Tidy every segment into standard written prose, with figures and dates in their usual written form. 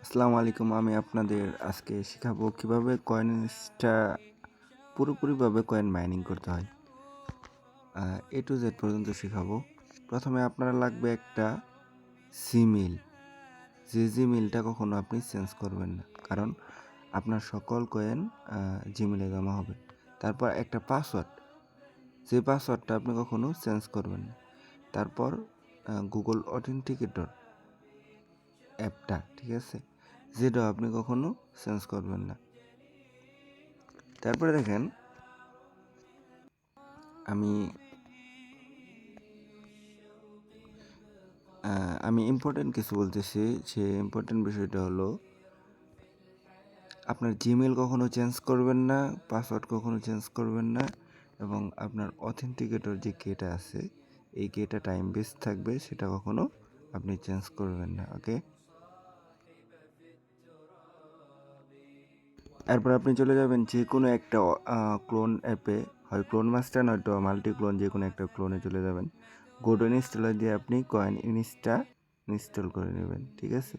আসসালামু আলাইকুম। আমি আপনাদের আজকে শেখাবো কিভাবে কয়েনসটা পুরোপুরিভাবে কয়েন মাইনিং করতে হয়। A to Z পর্যন্ত শেখাবো। প্রথমে আপনার লাগবে একটা জিমেইল। যে জিমেইলটা কখনো আপনি চেঞ্জ করবেন না, কারণ আপনার সকল কয়েন জিমেইলে জমা হবে। তারপর একটা পাসওয়ার্ড, যে পাসওয়ার্ডটা আপনি কখনো চেঞ্জ করবেন না। তারপর গুগল অথেন্টিকেটর অ্যাপটা, ঠিক আছে, যেটা আপনি কখনো চেঞ্জ করবেন না। তারপরে দেখেন, আমি আমি ইম্পর্টেন্ট কিছু বলতেছি। সে ইম্পর্টেন্ট বিষয়টা হলো, আপনার জিমেইল কখনো চেঞ্জ করবেন না, পাসওয়ার্ড কখনো চেঞ্জ করবেন না, এবং আপনার অথেন্টিকেটর যে কেটা আছে, এই কেটা টাইম বেস থাকবে, সেটা কখনো আপনি চেঞ্জ করবেন না। ওকে, এরপর আপনি চলে যাবেন যে কোনো একটা ক্লোন অ্যাপে, হয় ক্লোন মাস্টার নয়তো মাল্টি ক্লোন, যে কোনো একটা ক্লোনে চলে যাবেন। গোডো ইনস্টলার দিয়ে আপনি কয়েন ইনস্টল করে নেবেন, ঠিক আছে।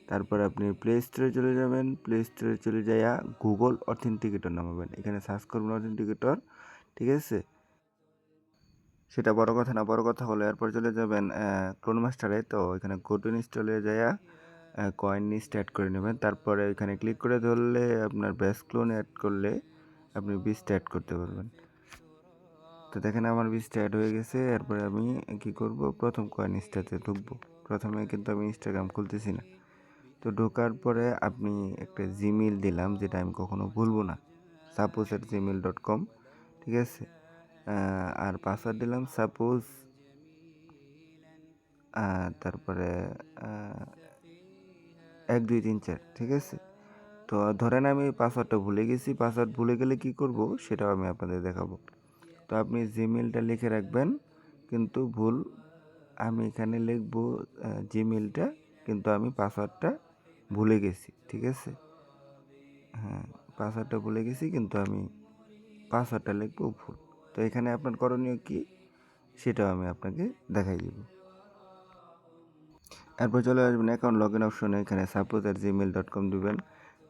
তারপর আপনি প্লে স্টোরে চলে যাবেন, প্লে স্টোরে চলে যাইয়া গুগল অথেন্টিকেটর নামাবেন, এখানে সার্চ করবেন অথেন্টিকেটর, ঠিক আছে। সেটা বড় কথা না, বড় কথা হলো এরপর চলে যাবেন ক্লোন মাস্টারে, তো এখানে গোডো ইনস্টলে যাইয়া কয়েন লিস্ট অ্যাড করে নেবেন। তারপরে এখানে ক্লিক করে ধরলে আপনার বেস ক্লোন অ্যাড করলে আপনি বীজটা অ্যাড করতে পারবেন। তো দেখেন আমার বীজটা অ্যাড হয়ে গেছে। এরপরে আমি কি করব, প্রথম কয়েন লিস্টটাতে ঢুকবো। প্রথমে কিন্তু আমি ইনস্টাগ্রাম খুলতেছি না। তো ঢোকার পরে আপনি একটা জিমেইল দিলাম, যেটা আমি কখনো ভুলবো না, suppose@gmail.com, ঠিক আছে। আর পাসওয়ার্ড দিলাম সাপোজ, তারপরে 1 2 3 4, ঠিক আছে। তো ধরেন আমি পাসওয়ার্ডটা ভুলে গেছি, পাসওয়ার্ড ভুলে গেলে কি করব সেটাও আমি আপনাদের দেখাবো। তো আপনি জিমেইলটা লিখে রাখবেন, কিন্তু আমি এখানে লিখবো জিমেইলটা, কিন্তু আমি পাসওয়ার্ডটা ভুলে গেছি, ঠিক আছে। হ্যাঁ, পাসওয়ার্ডটা ভুলে গেছি, কিন্তু আমি পাসওয়ার্ডটা লিখবো ভুল। তো এখানে আপনার করণীয় কি, সেটাও আমি আপনাকে দেখাই দিব। এরপর চলে আসবেন অ্যাকাউন্ট লগ ইন অপশনে, এখানে suppose@gmail.com দিবেন।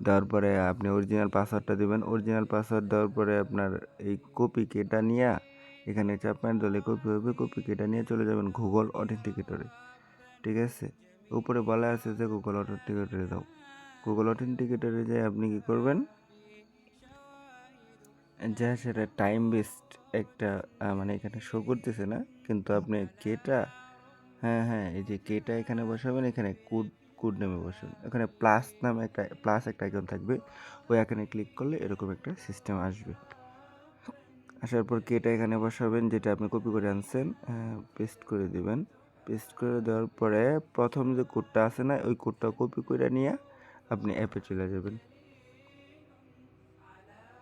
দেওয়ার পরে আপনি অরিজিনাল পাসওয়ার্ডটা দিবেন। অরিজিনাল পাসওয়ার্ড দেওয়ার পরে আপনার এই কপি কেটা নিয়ে এখানে চাপেন, দলে কপি হবে, কপি কেটা নিয়ে চলে যাবেন গুগল অথেন্টিকেটরে, ঠিক আছে। উপরে বলা আছে যে গুগল অথেন্টিকেটরে দাও। গুগল অথেন্টিকেটরে যেয়ে আপনি কি করবেন, যা সেটা টাইম বেসড একটা মানে এখানে শো করতেছে না, কিন্তু আপনি কেটা, হ্যাঁ হ্যাঁ, এই যে কেটা এখানে বসাবেন, এখানে কোড নামে বসাবেন, এখানে প্লাস নামে একটা আইকন থাকবে, ওই আইকনে ক্লিক করলে এরকম একটা সিস্টেম আসবে। আসার পর কেটা এখানে বসাবেন, যেটা আপনি কপি করে আনছেন, পেস্ট করে দিবেন। পেস্ট করে দেওয়ার পরে প্রথম যে কোডটা আছে না, ওই কোডটা কপি করে নিয়ে আপনি অ্যাপে চলে যাবেন।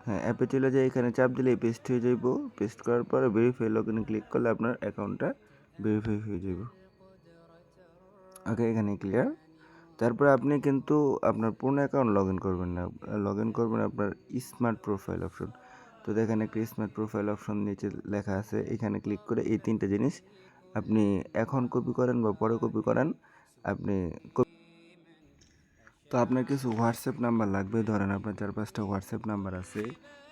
হ্যাঁ, অ্যাপে চলে যায়, এখানে চাপ দিলেই পেস্ট হয়ে যাইব। পেস্ট করার পরে ভেরিফাই লগইনে ক্লিক করলে আপনার অ্যাকাউন্টটা ভেরিফাই হয়ে যাব। ওকে, এখানে ক্লিয়ার। তারপরে আপনি কিন্তু আপনার পুরনো অ্যাকাউন্ট লগ ইন করবেন না, লগ ইন করবেন আপনার স্মার্ট প্রোফাইল অপশন। তো দেখেন একটা স্মার্ট প্রোফাইল অপশন নিচে লেখা আছে, এখানে ক্লিক করে এই তিনটে জিনিস আপনি এখন কপি করেন বা পরে কপি করেন, আপনি তো আপনার কিছু হোয়াটসঅ্যাপ নাম্বার লাগবে। ধরেন আপনার 4-5টা হোয়াটসঅ্যাপ নাম্বার আছে,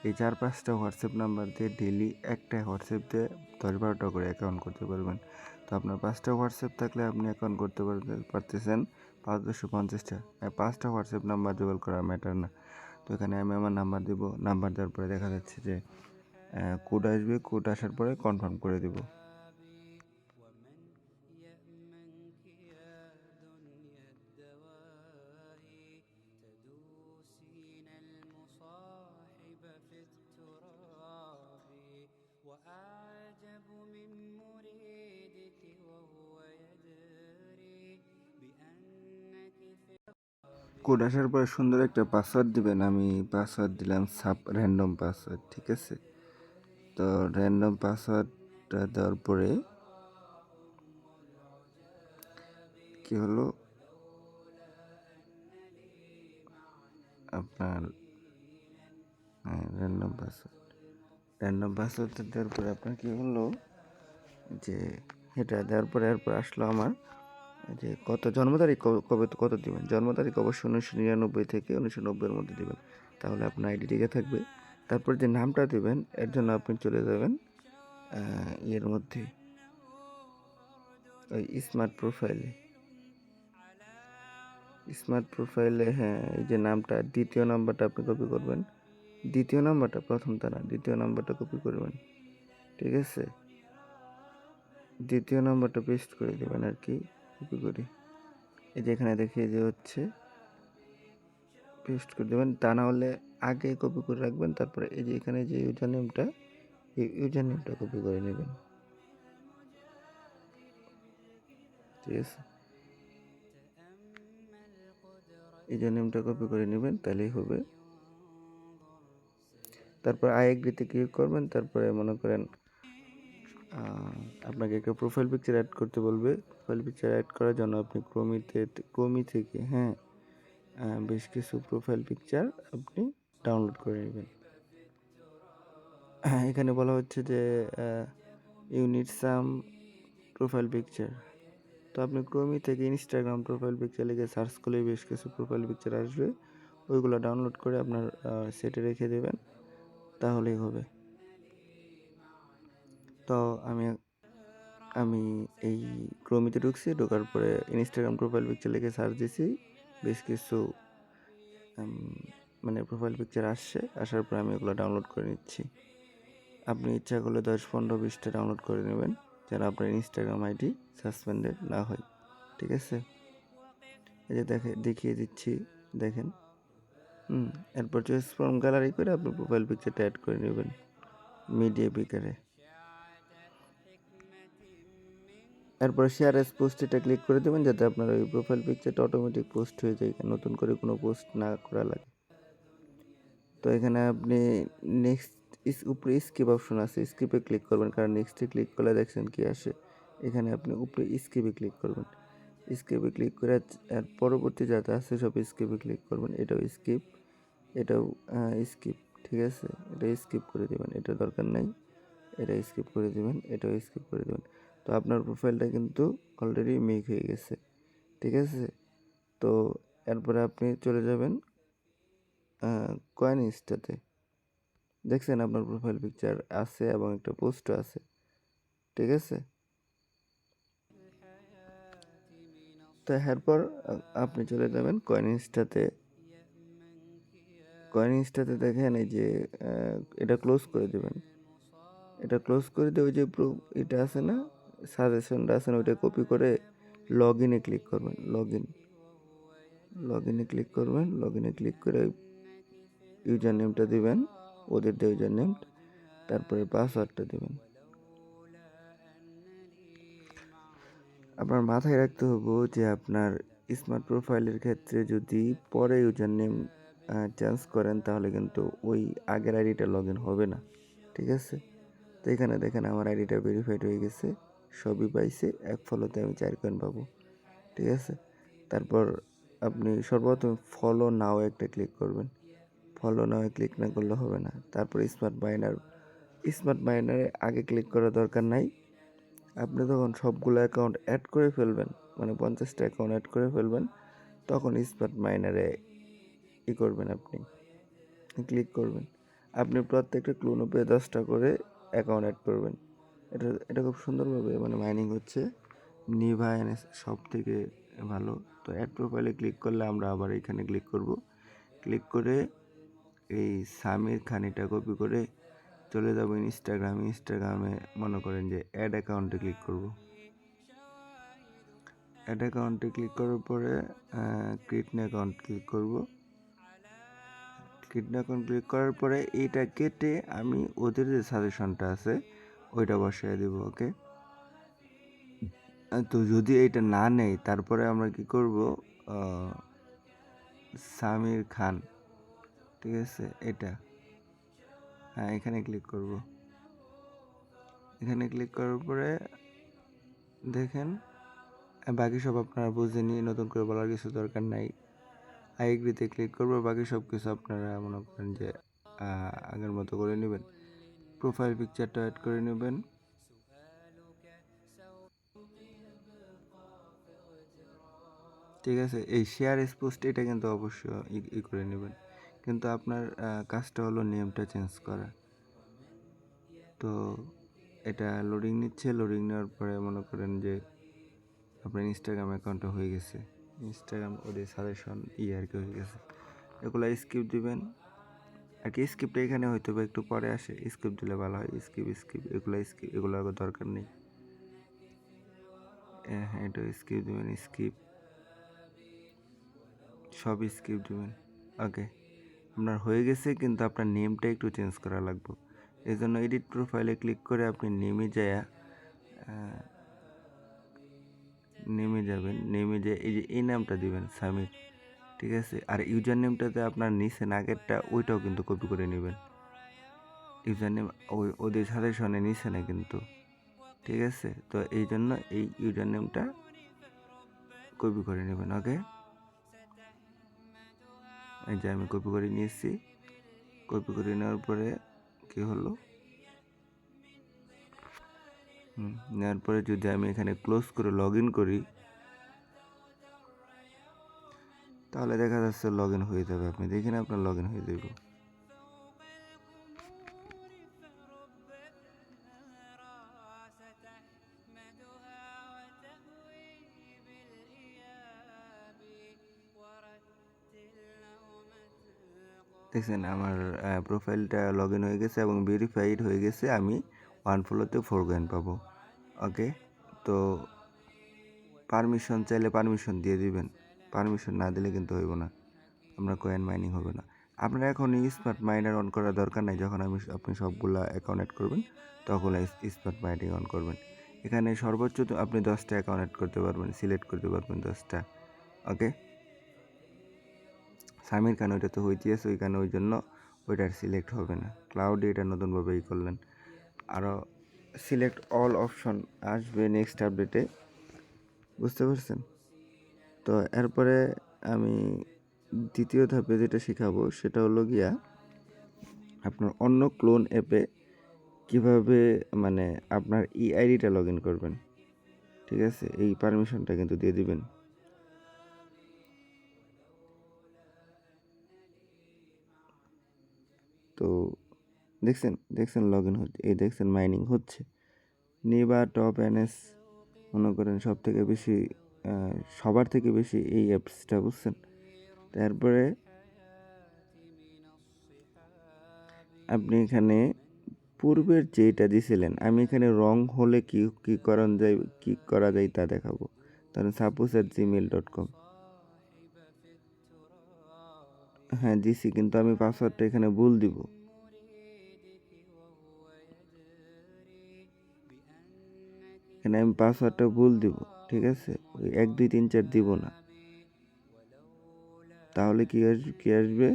এই 4-5টা হোয়াটসঅ্যাপ নাম্বার দিয়ে ডেলি একটা হোয়াটসঅ্যাপ দিয়ে 10-12টা করে অ্যাকাউন্ট করতে পারবেন। তো আপনার 5টা হোয়াটসঅ্যাপ থাকলে আপনি অ্যাকাউন্ট করতে পারতেছেন 5-250টা। 5টা হোয়াটসঅ্যাপ নাম্বার জোগাড় করা ম্যাটার না। তো এখানে আমি আমার নাম্বার দিব, নাম্বার দেওয়ার পরে দেখা যাচ্ছে যে কোড আসবে, কোড আসার পরে কনফার্ম করে দিব। কোড আসার পরে সুন্দর একটা পাসওয়ার্ড দিবেন। আমি পাসওয়ার্ড দিলাম র্যান্ডম পাসওয়ার্ড, ঠিক আছে। তো র্যান্ডম পাসওয়ার্ডটা দেওয়ার পরে কি হলো, আপনার র্যান্ডম পাসওয়ার্ডটা দেওয়ার পরে আপনার কি হলো, যে এটা দেওয়ার পরে এরপর আসলো আমার যে কত জন্ম তারিখ কবে কত দিবেন, জন্ম তারিখ অবশ্যই 1999 থেকে 1990-এর মধ্যে দিবেন, তাহলে আপনার আইডি টিকে থাকবে। তারপর যে নামটা দিবেন এর জন্য আপনি চলে যাবেন ইয়ের মধ্যে, ওই স্মার্ট প্রোফাইলে হ্যাঁ, এই যে নামটা দ্বিতীয় নাম্বারটা আপনি কপি করবেন, দ্বিতীয় নাম্বারটা, প্রথমটা না, দ্বিতীয় নাম্বারটা কপি করবেন, ঠিক আছে? দ্বিতীয় নাম্বারটা পেস্ট করে দেবেন আর কি, কপি করে এই যে এখানে দেখিয়ে যে হচ্ছে পেস্ট করে দেবেন, তা না হলে আগে কপি করে রাখবেন, তারপরে এই যে এখানে যে ইউজার নেমটা, এই ইউজার নেমটা কপি করে নেবেন, ঠিক আছে? ইউজার নেমটা কপি করে নেবেন, তাহলেই হবে। তারপর আই এগ্রিতে ক্লিক করবেন, তারপরে মনে করেন আপনাকে একটা প্রোফাইল পিকচার অ্যাড করতে বলবে। প্রোফাইল পিকচার অ্যাড করার জন্য আপনি ক্রোমি থেকে হ্যাঁ বেশ কিছু প্রোফাইল পিকচার আপনি ডাউনলোড করে নেবেন। এখানে বলা হচ্ছে যে ইউনিট সাম প্রোফাইল পিকচার, তো আপনি ক্রোমি থেকে ইনস্টাগ্রাম প্রোফাইল পিকচার লিখে সার্চ করলে বেশ কিছু প্রোফাইল পিকচার আসবে, ওইগুলো ডাউনলোড করে আপনার সেটে রেখে দেবেন, তাহলেই হবে। তো আমি এই ক্রোমিতে ঢুকছি, ঢোকার পরে ইনস্টাগ্রাম প্রোফাইল পিকচার লিখে সার্চ দিছি, বেশ কিছু মানে প্রোফাইল পিকচার আসছে, আসার পর আমি এগুলো ডাউনলোড করে নিচ্ছি। আপনি ইচ্ছা করলে 10-15-20টা ডাউনলোড করে নেবেন, যেন আপনার ইনস্টাগ্রাম আইডি সাসপেন্ডেড না হয়, ঠিক আছে? এই যে দেখিয়ে দিচ্ছি, দেখেন। এরপর চয়েস ফ্রম গ্যালারি করে আপনি প্রোফাইল পিকচারটা অ্যাড করে নেবেন মিডিয়া পিকারে। এরপর শেয়ার এস পোস্ট এটা ক্লিক করে দেবেন, যাতে আপনার ওই প্রোফাইল পিকচারটা অটোমেটিক পোস্ট হয়ে যায়, নতুন করে কোনো পোস্ট না করা লাগে। তো এখানে আপনি নেক্সট উপরে স্কিপ অপশন আছে, স্কিপে ক্লিক করবেন, কারণ নেক্সটে ক্লিক করলে দেখছেন কি আসে। এখানে আপনি উপরে স্কিপে ক্লিক করবেন, স্কিপে ক্লিক করে আর পরবর্তী যাতে আছে সব স্কিপে ক্লিক করবেন, এটাও স্কিপ, এটাও স্কিপ, ঠিক আছে? এটা স্কিপ করে দেবেন, এটা দরকার নাই, এটা স্কিপ করে দেবেন, এটাও স্কিপ করে দেবেন। তো আপনার প্রোফাইলটা কিন্তু অলরেডি মেক হয়ে গেছে, ঠিক আছে? তো এরপরে আপনি চলে যাবেন কয়েন ইনস্টাতে, দেখছেন আপনার প্রোফাইল পিকচার আছে এবং একটা পোস্টও আছে, ঠিক আছে? তো এরপর আপনি চলে যাবেন কয়েন ইনস্টাতে, দেখেন এই যে এটা ক্লোজ করে দেবেন, এটা ক্লোজ করে দিয়ে ওই যে এটা আছে না, সাজেশনটা আছে না, ওইটা কপি করে লগ ইনে ক্লিক করবেন, লগ ইনে ক্লিক করবেন, লগ ইনে ক্লিক করে ইউজার নেমটা দিবেন, ওদের দিয়ে ইউজার নেম, তারপরে পাসওয়ার্ডটা দেবেন। আপনার মাথায় রাখতে হবে যে আপনার স্মার্ট প্রোফাইলের ক্ষেত্রে যদি পরে ইউজার নেম চেঞ্জ করেন, তাহলে কিন্তু ওই আগের আইডিটা লগ ইন হবে না, ঠিক আছে? তো এখানে দেখেন আমার আইডিটা ভেরিফাইড হয়ে গেছে, সবই পাইছে, এক ফলোতে আমি 4 কয়েন পাবো, ঠিক আছে? তারপর আপনি সর্বপ্রথম ফলো নাও একটা ক্লিক করবেন, ফলো নাও ক্লিক না করলে হবে না। তারপর স্মার্ট মাইনারে আগে ক্লিক করার দরকার নাই, আপনি যখন সবগুলো অ্যাকাউন্ট অ্যাড করে ফেলবেন, মানে 50টা অ্যাকাউন্ট অ্যাড করে ফেলবেন, তখন স্মার্ট মাইনারে করবেন, আপনি ক্লিক করবেন। আপনি প্রত্যেকটা ক্লোনোপে 10টা করে অ্যাকাউন্ট অ্যাড করবেন। এটা খুব সুন্দরভাবে মানে মাইনিং হচ্ছে, নিভা এনএস সব থেকে ভালো। তো অ্যাড প্রোফাইলে ক্লিক করলে আমরা আবার এখানে ক্লিক করব, ক্লিক করে এই সামির খান এটা কপি করে চলে যাব ইনস্টাগ্রামে মনে করেন যে অ্যাড অ্যাকাউন্টে ক্লিক করব। অ্যাড অ্যাকাউন্টে ক্লিক করার পরে ক্রিয়েট অ্যাকাউন্ট ক্লিক করব। ক্রিয়েট অ্যাকাউন্ট ক্লিক করার পরে এইটা কেটে আমি ওদের যে সাজেশনটা আছে ওইটা বসিয়ে দেব, ওকে? তো যদি এইটা না নেই, তারপরে আমরা কি করব, সামির খান, ঠিক আছে, এটা হ্যাঁ এখানে ক্লিক করব। এখানে ক্লিক করার পরে দেখেন বাকি সব আপনারা বুঝে নিয়ে নতুন করে বলার কিছু দরকার নাই। আই এগ্রিতে ক্লিক করবো, বাকি সব কিছু আপনারা মনে করেন যে আগের মতো করে নেবেন। প্রোফাইল পিকচারটা অ্যাড করে নেবেন, ঠিক আছে, এই শেয়ার পোস্ট এটা কিন্তু অবশ্যই করে নেবেন, কিন্তু আপনার কাজটা হলো নেমটা চেঞ্জ করা। তো এটা লোডিং নিচ্ছে, লোডিং নেওয়ার পরে মনে করেন যে আপনার ইনস্টাগ্রাম অ্যাকাউন্টটা হয়ে গেছে, ইনস্টাগ্রাম ওদের সাজেশন আর কি হয়ে গেছে। এগুলো স্কিপ দিবেন আর কি, স্কিপটা এখানে হয়তো বা একটু পরে আসে, স্কিপ দিলে ভালো হয়। এগুলো দরকার নেই। হ্যাঁ, এটা স্কিপ দিবেন, সব স্কিপ দিবেন। ওকে, আপনার হয়ে গেছে, কিন্তু আপনার নেমটা একটু চেঞ্জ করা লাগবে। এই জন্য এডিট প্রোফাইলে ক্লিক করে আপনি নেমে যাবেন, নেমে যেয়ে এই যে এই নামটা দিবেন সামির, ঠিক আছে। আর ইউজার নেমটাতে আপনার নিচে আগেরটা ওইটাও কিন্তু কপি করে নেবেন। ইউজার নেম ওদের সাজেশনে নিচে না কিন্তু, ঠিক আছে। তো এই জন্য এই ইউজার নেমটা কপি করে নেবেন। ওকে, এই যে আমি কপি করে নিয়েছি। কপি করে নেওয়ার পরে কি হলো, নেওয়ার পরে যদি আমি এখানে ক্লোজ করে লগ ইন করি, তাহলে দেখা যাচ্ছে লগ ইন হয়ে যাবে। আপনি দেখেন আপনার লগ ইন হয়ে যাবে। দেখছেন আমার প্রোফাইলটা লগ ইন হয়ে গেছে এবং ভেরিফাইড হয়ে গেছে। আমি 1 ফলোতে 4 কয়েন পাবো। ওকে, তো পারমিশন চাইলে পারমিশন দিয়ে দিবেন, পারমিশন না দিলে কিন্তু হইব না, আপনার কয়েন মাইনিং হবে না। আপনার এখন স্মার্ট মাইনার অন করার দরকার নাই। যখন আপনি সবগুলা অ্যাকাউন্ট অ্যাড করবেন তখন স্মার্ট মাইনিং অন করবেন। এখানে সর্বোচ্চ আপনি 10টা অ্যাকাউন্ট অ্যাড করতে পারবেন, সিলেক্ট করতে পারবেন 10টা। ওকে, সামির খান ওইটা তো হইতে আছে, ওইখানে ওই জন্য ওইটার সিলেক্ট হবে না। ক্লাউডে এটা নতুনভাবে করলেন। আরও সিলেক্ট অল অপশন আসবে নেক্সট আপডেটে, বুঝতে পারছেন? তো এরপরে আমি দ্বিতীয় ধাপে যেটা শেখাবো সেটা হলো গিয়া আপনার অন্য ক্লোন অ্যাপে কিভাবে মানে আপনার আইডিটা লগ ইন করবেন। ঠিক আছে, এই পারমিশনটা কিন্তু দিয়ে দিবেন। তো দেখছেন লগ ইন হচ্ছে, এই দেখছেন মাইনিং হচ্ছে। নিবা টপ এনএস মনে করেন সবার থেকে বেশি এই অ্যাপসটা, বুঝছেন? তারপরে আপনি এখানে পূর্বের যেটা দিছিলেন, আমি এখানে রং হলে কি করা যায় তা দেখাবো। তাহলে suppose@gmail.com, হ্যাঁ দিছি, কিন্তু আমি পাসওয়ার্ডটা এখানে ভুল দিব। এখানে আমি পাসওয়ার্ডটা ভুল দিব, ঠিক আছে? ওই 1 2 3 4 দিব না। তাহলে কি আসবে,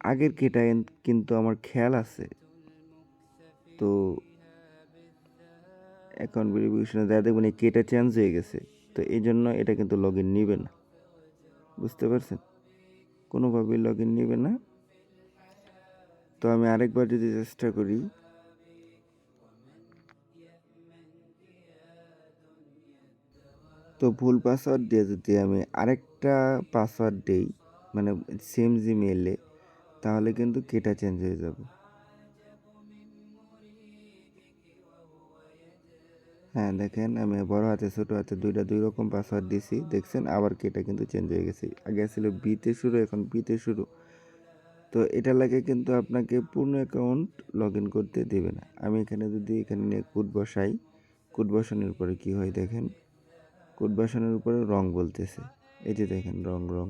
আগের কেটা কিন্তু আমার খেয়াল আছে। তো অ্যাকাউন্ট ভেরিফিকেশনে দেওয়া দেখবেন এই কেটা চেঞ্জ হয়ে গেছে। তো এই জন্য এটা কিন্তু লগ ইন নিবে না, বুঝতে পারছেন? কোনোভাবেই লগ ইন নিবে না। তো আমি আরেকবার যদি চেষ্টা করি, তো ভুল পাসওয়ার্ড দিয়ে যদি আমি আরেকটা পাসওয়ার্ড দিই, মানে সেম জিমেইলে, তাহলে কিন্তু কেটা চেঞ্জ হয়ে যাবে। হ্যাঁ দেখেন, আমি বড় হাতে ছোট হাতে দুই রকম পাসওয়ার্ড দিছি, দেখছেন? আবার কেটা কিন্তু চেঞ্জ হয়ে গেছে। আগে ছিল বিতে শুরু, এখন বিতে শুরু। তো এটা লাগে কিন্তু আপনাকে পূর্ণ অ্যাকাউন্ট লগ ইন করতে দেবে না। আমি এখানে নিয়ে কোড বসাই, কোড বসানোর পরে কি হয় দেখেন, কোড বসানোর উপরে রং বলতেছে। এই যে দেখেন রং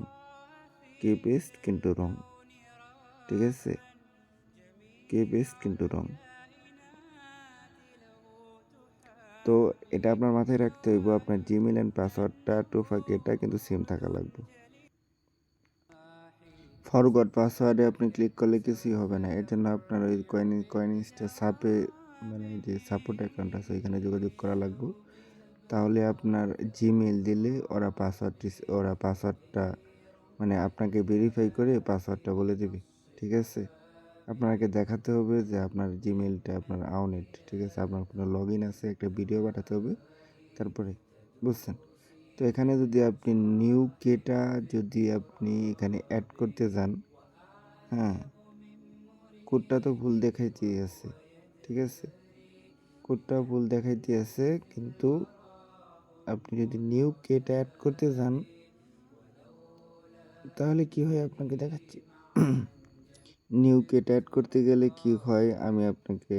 কে পেস্ট কিন্তু রং, ঠিক আছে? কে পেস্ট কিন্তু রং। তো এটা আপনার মাথায় রাখতে হইব, আপনার জিমেল অ্যান্ড পাসওয়ার্ডটা এটা কিন্তু সেম থাকা লাগবে। ফরগট পাসওয়ার্ডে আপনি ক্লিক করলে কিছুই হবে না। এর জন্য আপনার ওই কয়েনিস্টা সাপে, মানে যে সাপোর্ট অ্যাকাউন্ট আছে ওইখানে যোগাযোগ করা লাগবে। তাহলে আপনার জিমেল দিলে ওরা পাসওয়ার্ডটা মানে আপনাকে ভেরিফাই করে পাসওয়ার্ডটা বলে দেবে, ঠিক আছে? আপনাকে দেখাতে হবে যে আপনার জিমেলটা আপনার আউনেট, ঠিক আছে? আপনার কোনো লগ ইন আছে, একটা ভিডিও পাঠাতে হবে, তারপরে, বুঝছেন? তো এখানে যদি আপনি নিউ কেটা যদি আপনি এখানে অ্যাড করতে যান, হ্যাঁ, কোডটা তো ভুল দেখাইতেই আছে, ঠিক আছে, কোডটা ভুল দেখাইতে আছে, কিন্তু আপনি যদি নিউ কেটা অ্যাড করতে যান তাহলে কি হয় আপনাকে দেখাচ্ছি। নিউ কেটা অ্যাড করতে গেলে কি হয় আমি আপনাকে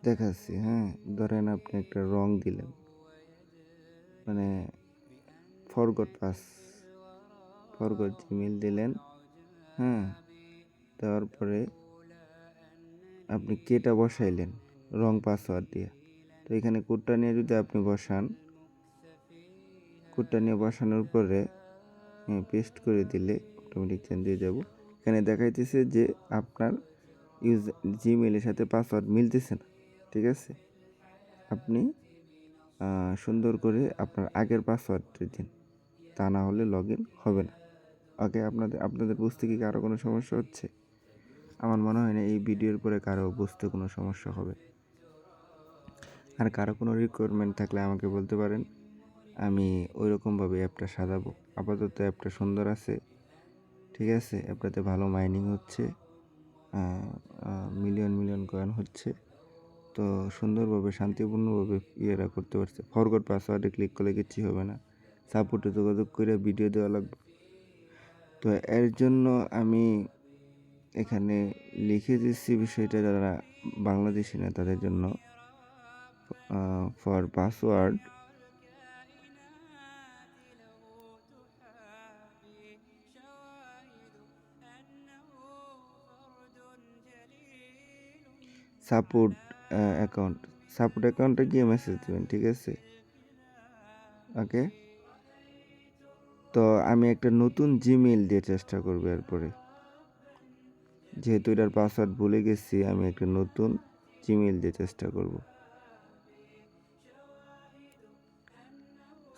দেখাচ্ছি। হ্যাঁ, ধরেন আপনি একটা রং দিলেন, মানে ফরগট জিমেইল দিলেন। হ্যাঁ, দেওয়ার পরে আপনি কেটা বসাইলেন রং পাসওয়ার্ড দিয়ে। তো এখানে কোডটা নিয়ে যদি আপনি বসান, কোডটা নিয়ে বসানোর পরে পেস্ট করে দিলে অটোমেটিক চেঞ্জ হয়ে যাব। এখানে দেখাইতেছে যে আপনার জিমেইলের সাথে পাসওয়ার্ড মিলতেছে না, ঠিক আছে। আপনি সুন্দর করে আপনার আগের পাসওয়ার্ডটা দিন, তা না হলে লগ ইন হবে না। ওকে, আপনাদের বুঝতে কি কারো কোনো সমস্যা হচ্ছে? আমার মনে হয় না এই ভিডিওর পরে কারো বুঝতে কোনো সমস্যা হবে। আর কারো কোনো রিকোয়ারমেন্ট থাকলে আমাকে বলতে পারেন, আমি ওইরকমভাবে অ্যাপটা সাজাবো। আপাতত অ্যাপটা সুন্দর আছে, ঠিক আছে, অ্যাপটাতে ভালো মাইনিং হচ্ছে, মিলিয়ন কয়েন হচ্ছে। তো সুন্দরভাবে শান্তিপূর্ণভাবে ইয়েরা করতে পারছে। ফরগট পাসওয়ার্ডে ক্লিক করলে কিচ্ছু হবে না, সাপোর্টে যোগাযোগ করে ভিডিও দেওয়া লাগবে। তো এর জন্য আমি এখানে লিখে দিচ্ছি বিষয়টা, যারা বাংলাদেশি না তাদের জন্য। ফর পাসওয়ার্ড সাপোর্ট অ্যাকাউন্টে গিয়ে মেসেজ দেবেন, ঠিক আছে। ওকে, তো আমি একটা নতুন জিমেইল দিয়ে চেষ্টা করবো। এরপরে যেহেতু এটার পাসওয়ার্ড ভুলে গেছি, আমি একটা নতুন জিমেইল দিয়ে চেষ্টা করব।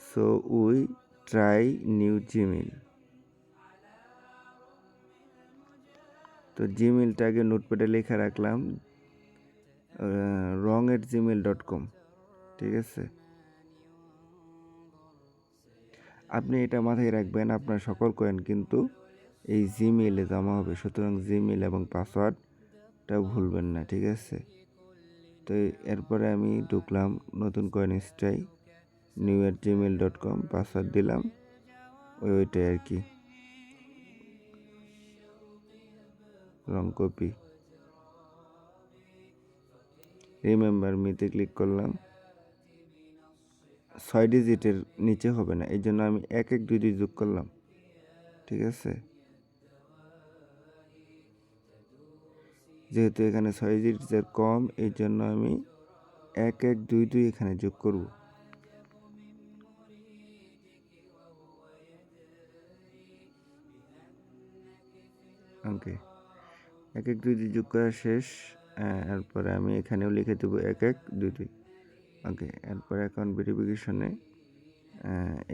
So we try new Gmail. তো জিমেইলটা আগে নোটপ্যাডে লেখা রাখলাম, wrong@gmail.com, ঠিক আছে। আপনি এটা মাথায় রাখবেন, আপনার সকল কয়েন কিন্তু এই জিমেইলে জমা হবে, সুতরাং জিমেইল এবং পাসওয়ার্ডটা ভুলবেন না, ঠিক আছে। তো এরপরে আমি ঢুকলাম নতুন কয়েন স্টাই new@gmail.com, পাসওয়ার্ড দিলাম ওইটাই আর কি, রং কপি। রিমেম্বার মিতে ক্লিক করলাম, 6 ডিজিটের নিচে হবে না, এই জন্য আমি 1122 যোগ করলাম, ঠিক আছে। যেহেতু এখানে 6 ডিজিটের কম, এই জন্য আমি 1122 এখানে যোগ করব। ওকে, 1122 যোগ করা শেষ। এরপরে আমি এখানেও লিখে দেবো 1122। ওকে, এরপর অ্যাকাউন্ট ভেরিফিকেশনে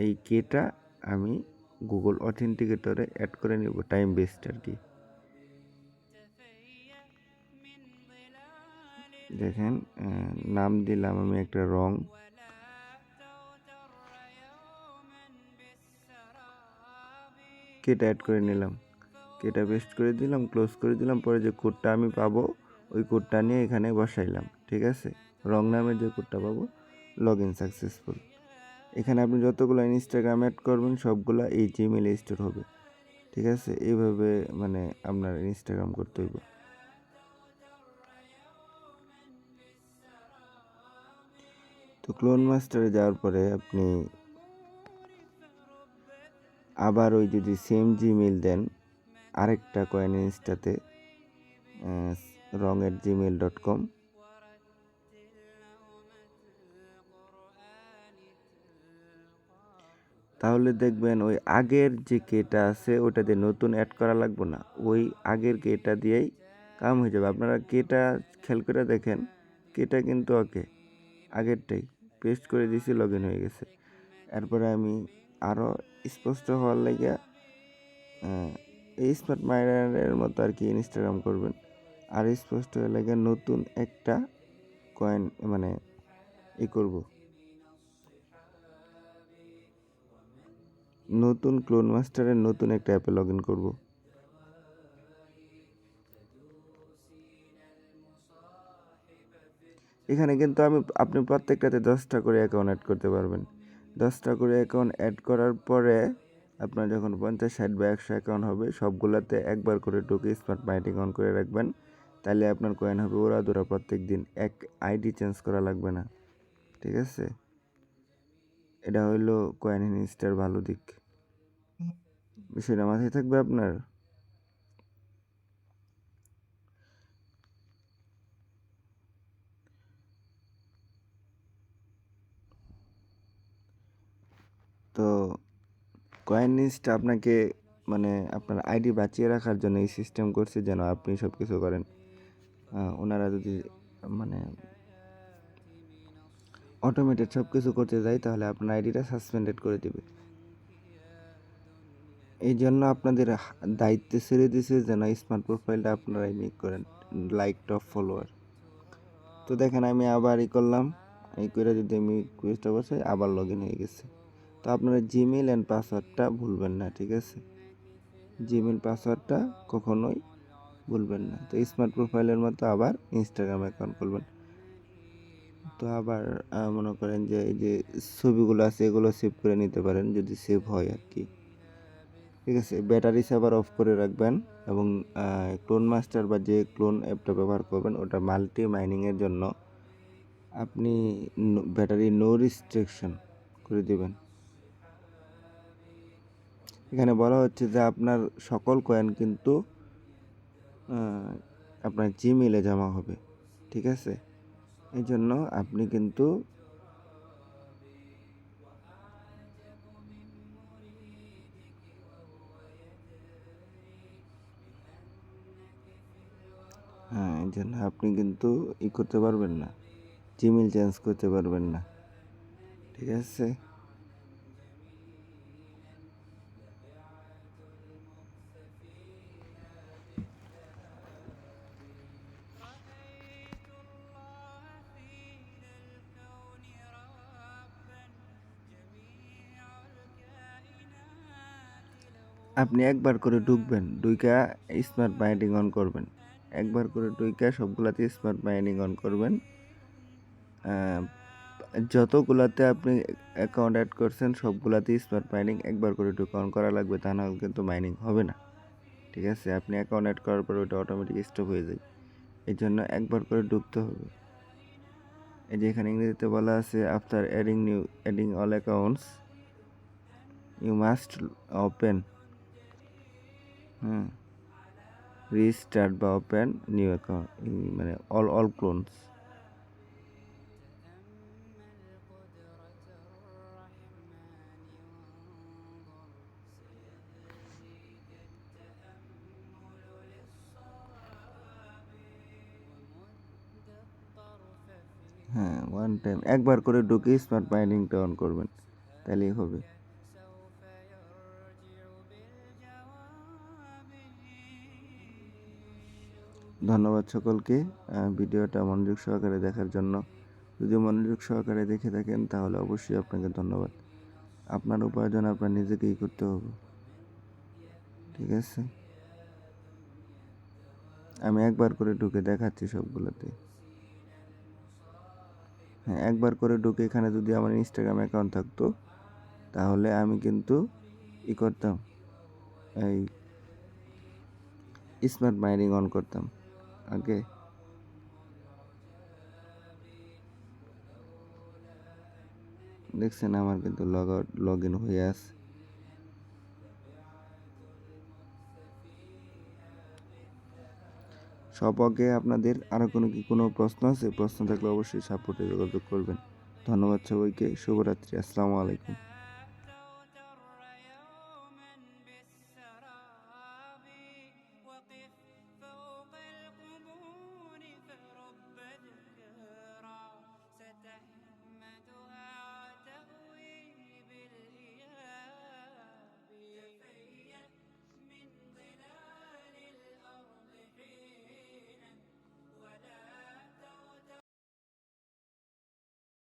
এই কেটা আমি গুগল অথেন্টিকেটরে অ্যাড করে নেব, টাইম বেস্ট আর কি। দেখেন, নাম দিলাম আমি একটা রং, কেটা অ্যাড করে নিলাম, কেটা পেস্ট করে দিলাম, ক্লোজ করে দিলাম। পরে যে কোডটা আমি পাবো ওই কোডটা নিয়ে এখানে বসাইলাম, ঠিক আছে। রং নামের যে কোডটা পাবো, লগ ইন সাকসেসফুল। এখানে আপনি যতগুলো ইনস্টাগ্রাম অ্যাড করবেন সবগুলো এই জিমেইলে স্টোর হবে, ঠিক আছে। এইভাবে মানে আপনার ইনস্টাগ্রাম করতে হইব। তো ক্লোন মাস্টারে যাওয়ার পরে আপনি আবার ওই যদি সেম জিমেইল দেন আরেকটা কয়েন ইনস্টাতে, wrong@gmail.com, তাহলে দেখবেন ওই আগের যে কেটা আছে ওটা দিয়ে নতুন অ্যাড করা লাগবে না, ওই আগের কেটা দিয়েই কাম হয়ে যাবে। আপনারা কেটা খেয়াল করে দেখেন, কেটা কিন্তু ওকে আগেরটাই পেস্ট করে দিয়েছি, লগ ইন হয়ে গেছে। এরপরে আমি আরও স্পষ্ট হওয়ার লাগিয়া এই স্মার্ট মাইনারের মতো আর কি ইনস্টাগ্রাম করবেন, আর স্পষ্ট হয়ে লাগে নতুন একটা কয়েন মানে করব, নতুন ক্লোন মাস্টারের নতুন একটা অ্যাপে লগ ইন করবো। এখানে কিন্তু আপনি প্রত্যেকটাতে 10টা করে অ্যাকাউন্ট অ্যাড করতে পারবেন। 10টা করে অ্যাকাউন্ট অ্যাড করার পরে আপনার যখন 50, 60 বা 100 অ্যাকাউন্ট হবে সবগুলাতে একবার করে ঢুকে স্মার্ট মাইনিং অন করে রাখবেন। তাহলে আপনার কয়েন হবে ওড়াদুরা প্রত্যেক দিন। এক আইডি চেঞ্জ করা লাগবে না। ঠিক আছে? এটা হইলো কয়েন ইনস্টার ভালো দিক। বিষয়টা মাথায় থাকবে আপনার? তো কয়েন ইনস্টা আপনাকে মানে আপনার আইডি বাঁচিয়ে রাখার জন্য এই সিস্টেম করছে যেন আপনি সব কিছু করেন। ওনারা যদি মানে অটোমেটেড সব কিছু করতে যায় তাহলে আপনার আইডিটা সাসপেন্ডেড করে দেবে। এই জন্য আপনাদের দায়িত্বে ছেড়ে দিয়েছে যেন স্মার্ট প্রোফাইলটা আপনারাই মেক করেন, লাইক টপ ফলোয়ার। তো দেখেন আমি আবার করলাম, এই করে যদি আমি রিকোয়েস্টটা বসাই আবার লগ ইন হয়ে গেছে। তো আপনারা জিমেল অ্যান্ড পাসওয়ার্ডটা ভুলবেন না, ঠিক আছে? জিমেল পাসওয়ার্ডটা কখনোই ভুলবেন না। তো স্মার্ট প্রোফাইলের মতো আবার ইনস্টাগ্রাম অ্যাকাউন্ট খুলবেন। তো আবার মনে করেন যে এই যে ছবিগুলো আছে এগুলো সেভ করে নিতে পারেন যদি সেভ হয় আর কি। ঠিক আছে? ব্যাটারি সেভার অফ করে রাখবেন এবং ক্লোন মাস্টার বা যে ক্লোন অ্যাপটা ব্যবহার করবেন ওটা মাল্টি মাইনিংয়ের জন্য আপনি ব্যাটারি নো রিস্ট্রিকশন করে দেবেন। এখানে বলা হচ্ছে যে আপনার সকল কয়েন কিন্তু আপনার জিমেইলে জমা হবে, ঠিক আছে? এই জন্য আপনি কিন্তু এই জন্য আপনি কিন্তু করতে পারবেন না, জিমেইল চেঞ্জ করতে পারবেন না, ঠিক আছে? আপনি একবার করে ঢুকবেন, ঢুইকা স্মার্ট মাইনিং অন করবেন। একবার করে ঢুইকা সবগুলাতে স্মার্ট মাইনিং অন করবেন। যতগুলাতে আপনি অ্যাকাউন্ট অ্যাড করছেন সবগুলাতেই স্মার্ট মাইনিং একবার করে ঢুকে অন করা লাগবে, তা নাহলে কিন্তু মাইনিং হবে না, ঠিক আছে? আপনি অ্যাকাউন্ট অ্যাড করার পর ওটা অটোমেটিক স্টপ হয়ে যায়। এই জন্য একবার করে ঢুকতে হবে। এই যে এখানে ইংরেজিতে বলা আছে after adding all accounts you must open restart বা ওপেন নিউ অ্যাকাউন্ট, মানে অল ক্লোনস। ওয়ান টাইম একবার করে ঢুকে স্মার্ট মাইনিংটা অন করবেন, তাহলেই হবে। ধন্যবাদ সকলকে ভিডিওটা মনোযোগ সহকারে দেখার জন্য। যদি মনোযোগ সহকারে দেখে থাকেন তাহলে অবশ্যই আপনাকে ধন্যবাদ। আপনার উপার্জন আপনার নিজেকেই করতে হবে, ঠিক আছে? আমি একবার করে ঢুকে দেখাচ্ছি সবগুলোতে। একবার করে ঢুকে এখানে যদি আমার ইনস্টাগ্রাম অ্যাকাউন্ট থাকতো তাহলে আমি কিন্তু করতাম, এই স্মার্ট মাইনিং অন করতাম আগে। দেখছেন আমার কিন্তু লগ ইন হয়ে আছে। সব আগে আপনাদের আরও কোনো প্রশ্ন আছে? প্রশ্ন থাকলে অবশ্যই সাপোর্টে যোগাযোগ করবেন। ধন্যবাদ সবাইকে। শুভরাত্রি। আসসালামু আলাইকুম।